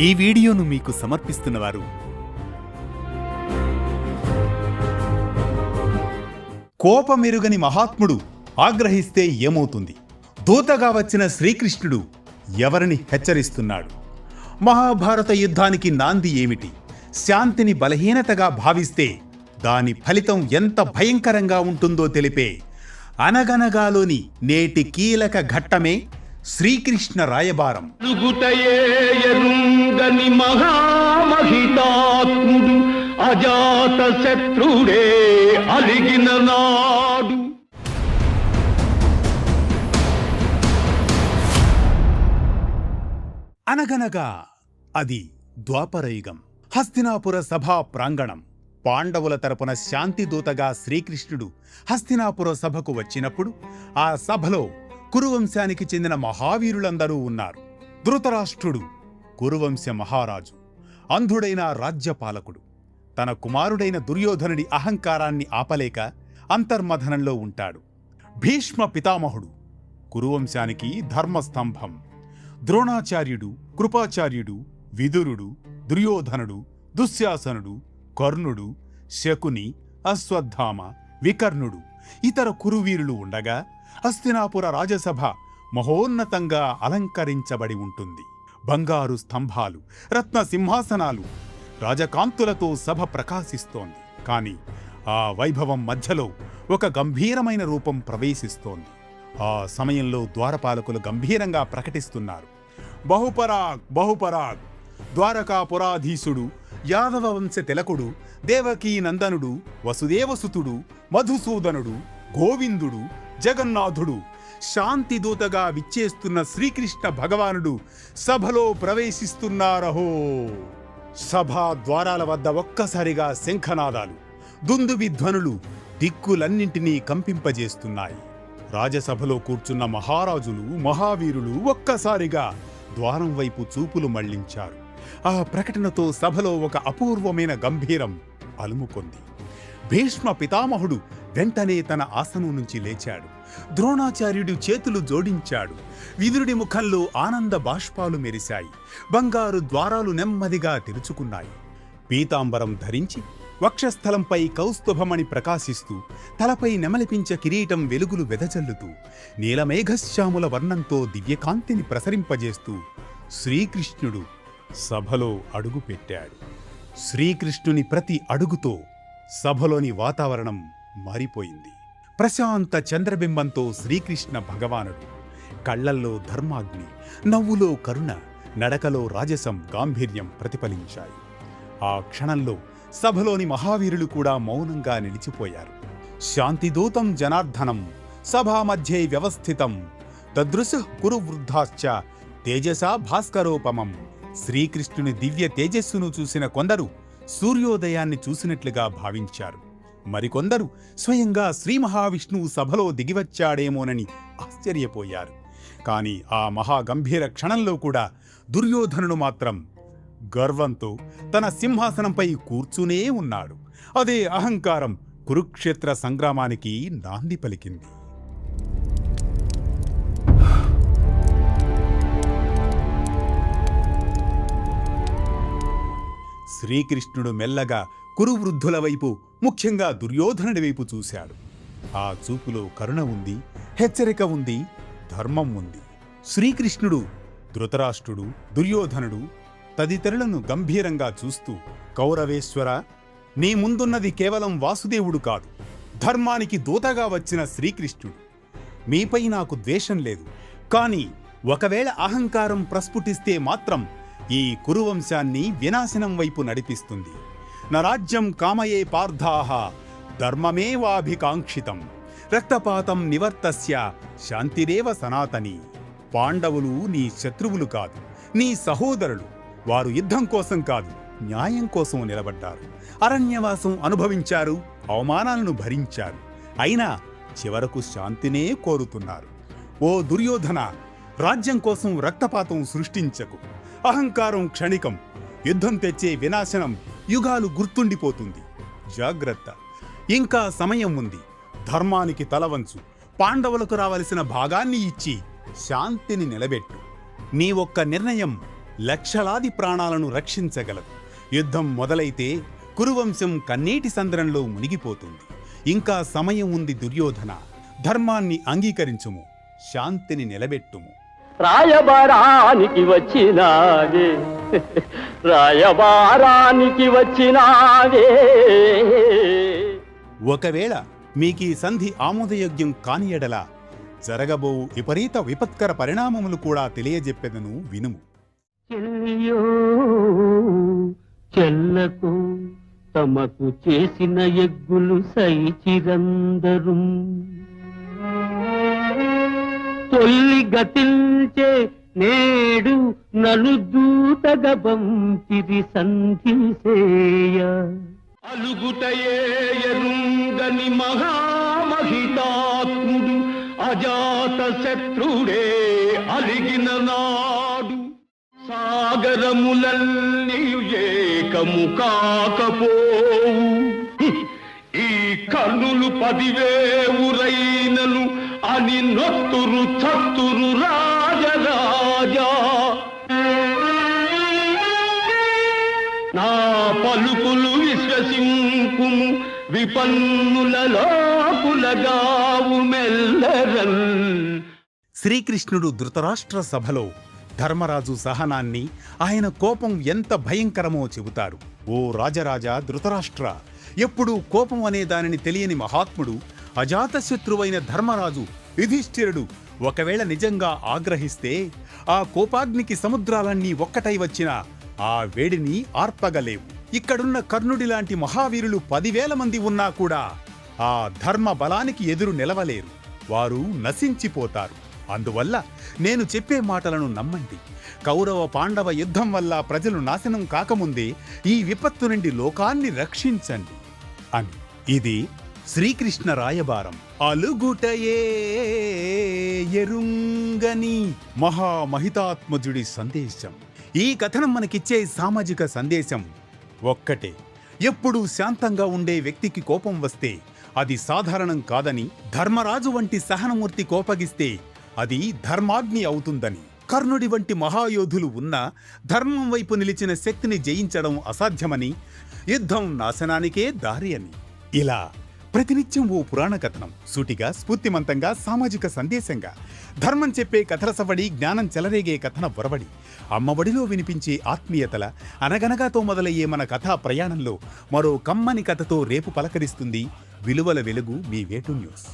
ఈ వీడియోను మీకు సమర్పిస్తున్నవారు కోపమెరుగని మహాత్ముడు ఆగ్రహిస్తే ఏమవుతుంది? దూతగా వచ్చిన శ్రీకృష్ణుడు ఎవరిని హెచ్చరిస్తున్నాడు? మహాభారత యుద్ధానికి నాంది ఏమిటి? శాంతిని బలహీనతగా భావిస్తే దాని ఫలితం ఎంత భయంకరంగా ఉంటుందో తెలిపే అనగనగాలోని నేటి కీలక ఘట్టమే శ్రీకృష్ణ రాయబారం. మహామహితాత్ముడు అజాత శత్రుడే అలిగిన నాడు. అనగనగా అది ద్వాపరయుగం. హస్తినాపుర సభా ప్రాంగణం. పాండవుల తరపున శాంతిదూతగా శ్రీకృష్ణుడు హస్తినాపుర సభకు వచ్చినప్పుడు ఆ సభలో కురువంశానికి చెందిన మహావీరులందరూ ఉన్నారు. ధృతరాష్ట్రుడు కురువంశ మహారాజు, అంధుడైన రాజ్యపాలకుడు. తన కుమారుడైన దుర్యోధనుడి అహంకారాన్ని ఆపలేక అంతర్మథనంలో ఉంటాడు. భీష్మ పితామహుడు కురువంశానికి ధర్మస్తంభం. ద్రోణాచార్యుడు, కృపాచార్యుడు, విదురుడు, దుర్యోధనుడు, దుశ్శాసనుడు, కర్ణుడు, శకుని, అశ్వత్థామ, వికర్ణుడు ఇతర కురువీరులు ఉండగా హస్తినాపుర రాజసభ మహోన్నతంగా అలంకరించబడి ఉంటుంది. బంగారు స్తంభాలు, రత్న సింహాసనాలు, రాజకాంతులతో సభ ప్రకాశిస్తోంది. కాని ఆ వైభవం మధ్యలో ఒక గంభీరమైన రూపం ప్రవేశిస్తోంది. ఆ సమయంలో ద్వారపాలకులు గంభీరంగా ప్రకటిస్తున్నారు: బహుపరాగ్ బహుపరాగ్. ద్వారకాపురాధీశుడు, యాదవ వంశ తిలకుడు, దేవకీ నందనుడు, వసుదేవసుతుడు, మధుసూదనుడు, గోవిందుడు, జగన్నాథుడు, శాంతిదూతగా విచ్చేస్తున్న శ్రీకృష్ణ భగవానుడు సభలో ప్రవేశిస్తున్నారహో. సభా ద్వారాల వద్ద ఒక్కసారిగా శంఖనాదాలు, దుందుబి ధ్వనులు దిక్కులన్నింటినీ కంపింపజేస్తున్నాయి. రాజసభలో కూర్చున్న మహారాజులు, మహావీరులు ఒక్కసారిగా ద్వారం వైపు చూపులు మళ్లించారు. ఆ ప్రకటనతో సభలో ఒక అపూర్వమైన గంభీరం అలుముకొంది. భీష్మ పితామహుడు వెంటనే తన ఆసనం నుంచి లేచాడు. ద్రోణాచార్యుడు చేతులు జోడించాడు. విదురుడి ముఖంలో ఆనంద బాష్పాలు మెరిశాయి. బంగారు ద్వారాలు నెమ్మదిగా తెరుచుకున్నాయి. పీతాంబరం ధరించి వక్షస్థలంపై కౌస్తుభమణి ప్రకాశిస్తూ, తలపై నెమలిపించ కిరీటం వెలుగులు వెదజల్లుతూ, నీలమేఘశ్యాముల వర్ణంతో దివ్యకాంతిని ప్రసరింపజేస్తూ శ్రీకృష్ణుడు సభలో అడుగుపెట్టాడు. శ్రీకృష్ణుని ప్రతి అడుగుతో సభలోని వాతావరణం మారిపోయింది. ప్రశాంత చంద్రబింబంతో శ్రీకృష్ణ భగవానుడు. కళ్లల్లో ధర్మాగ్ని, నవ్వులో కరుణ, నడకలో రాజసం, గాంభీర్యం ప్రతిఫలించాయి. ఆ క్షణంలో సభలోని మహావీరులు కూడా మౌనంగా నిలిచిపోయారు. శాంతిదూతం జనార్దనం సభా మధ్యే వ్యవస్థితం తదృశః కురు వృద్ధాశ్చ తేజసా భాస్కరోపమం. శ్రీకృష్ణుని దివ్య తేజస్సును చూసిన కొందరు సూర్యోదయాన్ని చూసినట్లుగా భావించారు. మరికొందరు స్వయంగా శ్రీ మహావిష్ణువు సభలో దిగివచ్చాడేమోనని ఆశ్చర్యపోయారు. కాని ఆ మహాగంభీర క్షణంలో కూడా దుర్యోధనుడు మాత్రం గర్వంతో తన సింహాసనంపై కూర్చునే ఉన్నాడు. అదే అహంకారం కురుక్షేత్ర సంగ్రామానికి నాంది పలికింది. శ్రీకృష్ణుడు మెల్లగా కురువృద్ధుల వైపు, ముఖ్యంగా దుర్యోధనుడి వైపు చూశాడు. ఆ చూపులో కరుణ ఉంది, హెచ్చరిక ఉంది, ధర్మం ఉంది. శ్రీకృష్ణుడు ధృతరాష్ట్రుడు, దుర్యోధనుడు తదితరులను గంభీరంగా చూస్తూ, కౌరవేశ్వర, నీ ముందున్నది కేవలం వాసుదేవుడు కాదు, ధర్మానికి దూతగా వచ్చిన శ్రీకృష్ణుడు. మీపై నాకు ద్వేషం లేదు. కాని ఒకవేళ అహంకారం ప్రస్ఫుటిస్తే మాత్రం ఈ కురువంశాన్ని వినాశనం వైపు నడిపిస్తుంది. నరాజ్యం కామయే పార్థాః ధర్మమేవాభికాంక్షితం రక్తపాతం నివర్తస్య శాంతిరేవ సనాతని. పాండవులు నీ శత్రువులు కాదు, నీ సహోదరులు. వారు యుద్ధం కోసం కాదు, న్యాయం కోసం నిలబడ్డారు. అరణ్యవాసం అనుభవించారు, అవమానాలను భరించారు. అయినా చివరకు శాంతినే కోరుతున్నారు. ఓ దుర్యోధన, రాజ్యం కోసం రక్తపాతం సృష్టించకు. అహంకారం క్షణికం, యుద్ధం తెచ్చే వినాశనం యుగాలు గుర్తుండిపోతుంది. జాగ్రత్త, ఇంకా సమయం ఉంది. ధర్మానికి తలవంచు. పాండవులకు రావలసిన భాగాన్ని ఇచ్చి శాంతిని నిలబెట్టు. నీ ఒక్క నిర్ణయం లక్షలాది ప్రాణాలను రక్షించగలదు. యుద్ధం మొదలైతే కురువంశం కన్నీటి సంద్రంలో మునిగిపోతుంది. ఇంకా సమయం ఉంది దుర్యోధన. ధర్మాన్ని అంగీకరించుము, శాంతిని నిలబెట్టుము. రాయబారానికి వచ్చినావే, రాయబారానికి వచ్చినావే. ఒకవేళ మీకీ సంధి ఆమోదయోగ్యం కాని ఎడల జరగబో విపరీత విపత్కర పరిణామములు కూడా తెలియజెప్పెదను, వినుము. చెల్లియో చెల్లకు తమకు చేసిన ఎగ్గులు సైచిరందరు, తొల్లి గతిల్చే నేడు నలు దూతగా బంపిరి సంధిసేయ. అలుగుటయే ఎరుంగని మహామహితాత్ముడు అజాత శత్రుడే అలిగిన నాడు, సాగరములన్నీ ఏకము కాకపోవు, ఈ కన్నులు 10,000 అని నొత్తురు చత్తురు రాజరాజా. నా పలుకులు విశ్వసింపుము, విపన్నులలో పులగావు మెల్లరల్. శ్రీకృష్ణుడు ధృతరాష్ట్ర సభలో ధర్మరాజు సహనాన్ని, ఆయన కోపం ఎంత భయంకరమో చెబుతారు. ఓ రాజరాజా ధృతరాష్ట్ర, ఎప్పుడూ కోపం అనే దానిని తెలియని మహాత్ముడు అజాతశత్రువైన ధర్మరాజు యుధిష్ఠిరుడు ఒకవేళ నిజంగా ఆగ్రహిస్తే ఆ కోపాగ్నికి సముద్రాలన్నీ ఒక్కటై వచ్చినా ఆ వేడిని ఆర్పగలేవు. ఇక్కడున్న కర్ణుడి లాంటి మహావీరులు 10,000 మంది ఉన్నా కూడా ఆ ధర్మ బలానికి ఎదురు నిలవలేరు. వారు నశించిపోతారు. అందువల్ల నేను చెప్పే మాటలను నమ్మండి. కౌరవ పాండవ యుద్ధం వల్ల ప్రజలు నాశనం కాకముందే ఈ విపత్తు నుండి లోకాన్ని రక్షించండి అని. ఇది శ్రీకృష్ణ రాయబారం. అలుగుటయే ఎరుంగని మహామహితాత్మజుడి సందేశం. ఈ కథనం మనకిచ్చే సామాజిక సందేశం ఒక్కటే: ఎప్పుడూ శాంతంగా ఉండే వ్యక్తికి కోపం వస్తే అది సాధారణం కాదని, ధర్మరాజు వంటి సహనమూర్తి కోపగిస్తే అది ధర్మాగ్ని అవుతుందని, కర్ణుడి వంటి మహాయోధులు ఉన్నా ధర్మం వైపు నిలిచిన శక్తిని జయించడం అసాధ్యమని, యుద్ధం నాశనానికే దారి అని. ఇలా ప్రతినిత్యం ఓ పురాణ కథనం, సూటిగా స్ఫూర్తిమంతంగా సామాజిక సందేశంగా, ధర్మం చెప్పే కథల సవడి, జ్ఞానం చెలరేగే కథన వరవడి, అమ్మఒడిలో వినిపించే ఆత్మీయతల అనగనగాతో మొదలయ్యే మన కథా ప్రయాణంలో మరో కమ్మని కథతో రేపు పలకరిస్తుంది విలువల వెలుగు మీ వేటు న్యూస్.